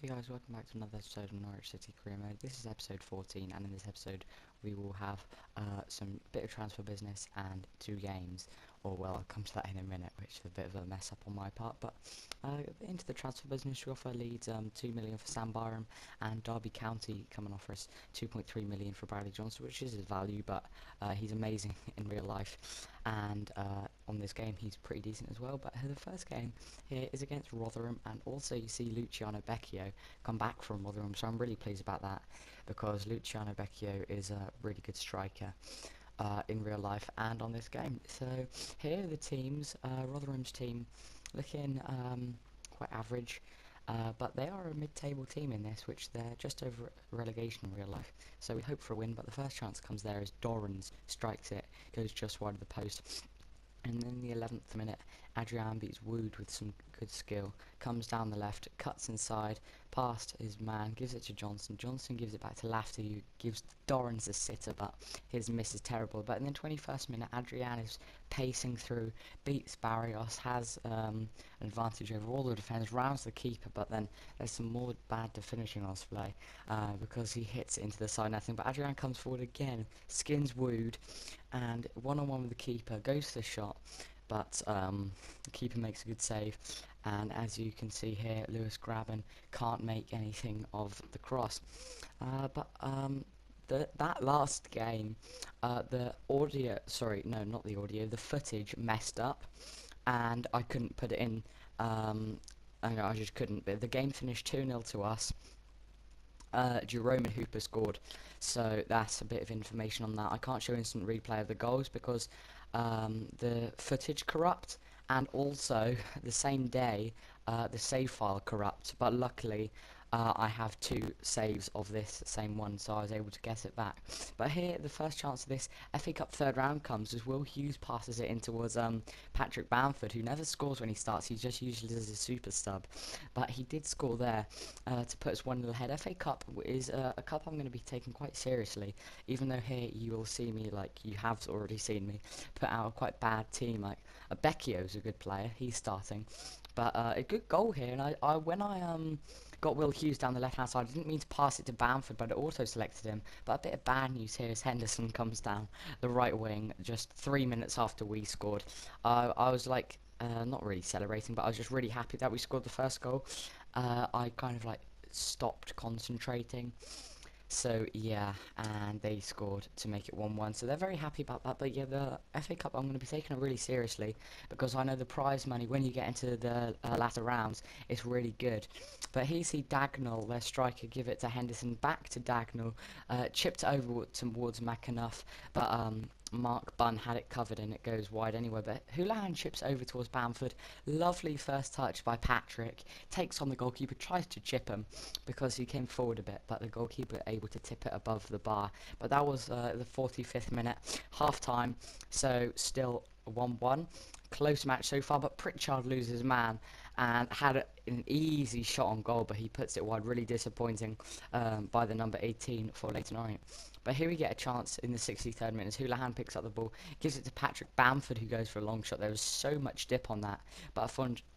Hey guys, welcome back to another episode of Norwich City Career Mode. This is episode 14, and in this episode we will have some bit of transfer business and 2 games. Or well, I'll come to that in a minute, which is a bit of a mess up on my part. But into the transfer business, we offer Leeds 2 million for Sam Byram, and Derby County come and offer us 2.3 million for Bradley Johnson, which is his value, but he's amazing in real life. And on this game, he's pretty decent as well. But the first game here is against Rotherham, and also you see Luciano Becchio come back from Rotherham, so I'm really pleased about that because Luciano Becchio is a really good striker in real life and on this game. So here are the teams. Rotherham's team looking quite average, but they are a mid-table team in this, which they're just over relegation in real life. So we hope for a win, but the first chance comes there as Dorrans strikes it, goes just wide of the post. And in the 11th minute, Adrian beats Wood with some good skill, comes down the left, cuts inside, past his man, gives it to Johnson. Johnson gives it back to Lafty, who gives Dorrans a sitter, but his miss is terrible. But in the 21st minute, Adrian is pacing through, beats Barrios, has an advantage over all the defenders, rounds the keeper, but then there's some more bad finishing on display because he hits it into the side netting. But Adrian comes forward again, skins Wood, and one-on-one with the keeper, goes for the shot, but the keeper makes a good save, and as you can see here, Lewis Graben can't make anything of the cross. That last game, the footage messed up, and I couldn't put it in. I just couldn't. But the game finished 2-0 to us. Jerome and Hooper scored, so that's a bit of information on that. I can't show instant replay of the goals because the footage corrupt, and also the same day the save file corrupt, but luckily I have 2 saves of this same one, so I was able to get it back. But here, the first chance of this FA Cup third round comes as Will Hughes passes it in towards Patrick Bamford, who never scores when he starts. He just usually does a super sub, but he did score there to put us 1-0 ahead. FA Cup is a cup I'm going to be taking quite seriously, even though here you will see me, like you have already seen me, put out a quite bad team. Like Becchio's a good player, he's starting, but a good goal here. And when I got Will Hughes down the left hand side, I didn't mean to pass it to Bamford, but it auto selected him. But a bit of bad news here as Henderson comes down the right wing just 3 minutes after we scored. I was like not really celebrating, but I was just really happy that we scored the first goal. I kind of like stopped concentrating. So yeah, and they scored to make it 1-1, so they're very happy about that. But yeah, the FA Cup I'm going to be taking it really seriously because I know the prize money when you get into the latter rounds is really good. But here you see Dagnall, their striker, give it to Henderson, back to Dagnall, chipped over towards McAnuff, but Mark Bunn had it covered and it goes wide anyway. But Houlihan chips over towards Bamford, lovely first touch by Patrick, takes on the goalkeeper, tries to chip him because he came forward a bit, but the goalkeeper able to tip it above the bar. But that was the 45th minute, half time, so still 1-1. Close match so far, but Pritchard loses man and had an easy shot on goal, but he puts it wide. Really disappointing by the number 18 for Leyton Orient. But here we get a chance in the 63rd minute. Houlihan picks up the ball, gives it to Patrick Bamford, who goes for a long shot. There was so much dip on that, but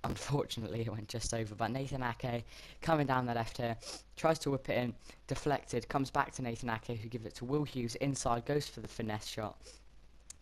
unfortunately it went just over. But Nathan Ake coming down the left here, tries to whip it in, deflected, comes back to Nathan Ake, who gives it to Will Hughes inside, goes for the finesse shot,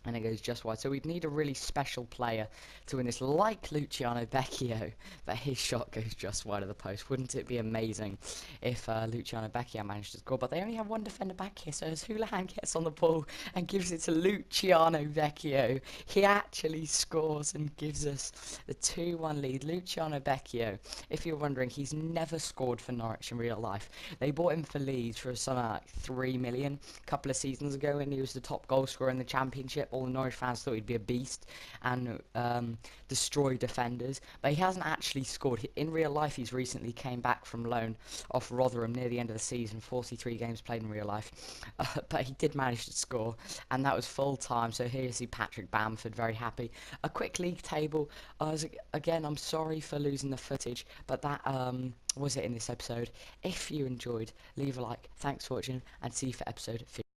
and it goes just wide. So we'd need a really special player to win this, like Luciano Becchio, but his shot goes just wide of the post. Wouldn't it be amazing if Luciano Becchio managed to score? But they only have one defender back here, so as Houlihan gets on the ball and gives it to Luciano Becchio, he actually scores and gives us the 2-1 lead. Luciano Becchio, if you're wondering, he's never scored for Norwich in real life. They bought him for Leeds for something like 3 million a couple of seasons ago, and he was the top goal scorer in the Championship. All the Norwich fans thought he'd be a beast and destroy defenders, but he hasn't actually scored. In real life, he's recently came back from loan off Rotherham near the end of the season, 43 games played in real life, but he did manage to score, and that was full time. So here you see Patrick Bamford very happy. A quick league table. Again, I'm sorry for losing the footage, but that was it in this episode. If you enjoyed, leave a like. Thanks for watching, and see you for episode 15.